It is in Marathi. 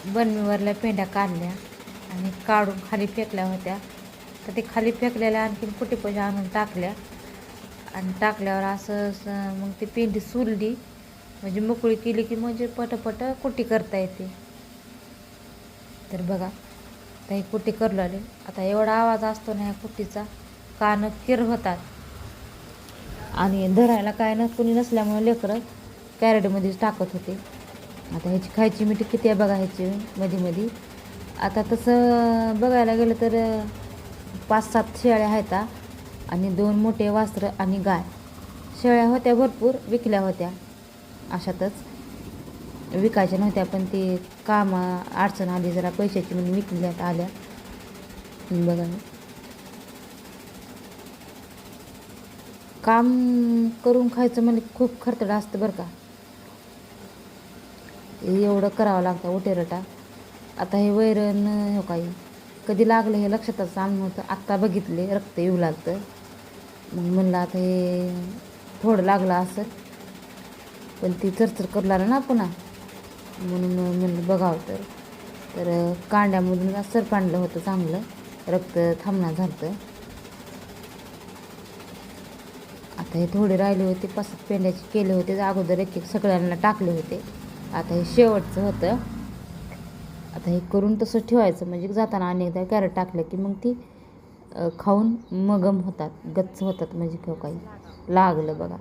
बरणीवरल्या पेंड्या काढल्या आणि काढून खाली फेकल्या होत्या. तर ते खाली फेकलेल्या आणखीन कुटी पैसे आणून टाकल्या आणि टाकल्यावर असं मग ती पेंडी सोलली म्हणजे मोकळी केली की म्हणजे पटपट कुटी करता येते. तर बघा आता ही कुटी करू लागली. आता एवढा आवाज असतो ना ह्या कुटीचा, कान किर होतात आणि धरायला काय ना कुणी नसल्यामुळे लेकरं कॅरेटमध्येच टाकत होते. आता ह्याची खायची मिठी किती आहे बघा ह्याची मध्ये मध्ये. आता तसं बघायला गेलं तर 5-7 शेळ्या आहेत आणि 2 मोठे वासरं आणि गाय. शेळ्या होत्या भरपूर, विकल्या होत्या अशातच. विकायच्या नव्हत्या पण ते काम अडचण आली जरा पैशाची म्हणून विकल्यात आल्या. बघा काम करून खायचं म्हणजे खूप खर्चडं असतं बरं का. एवढं करावं लागतं उटेरटा. आता हे वैरण हो काही कधी लागलं हे लक्षातच आलं नव्हतं. आत्ता बघितले रक्त येऊ लागतं. मग म्हणलं आता हे थोडं लागलं असं, पण ती चरचर करू लागलं ना पुन्हा, म्हणून म्हणलं बघावं. तर कांड्यामधून सरपांडलं होतं चांगलं, रक्त थांबणं झालं. आता हे थोडे राहिले होते, 5-7 पेंड्याचे केले होते अगोदर, एक सगळ्यांना टाकले होते. आता हे शेवटचं होतं. आता हे करून तसं ठेवायचं म्हणजे जाताना अनेकदा कॅरेट टाकलं की मग ती खाऊन मगम होतात, गच्च होतात म्हणजे काही लागलं बघा.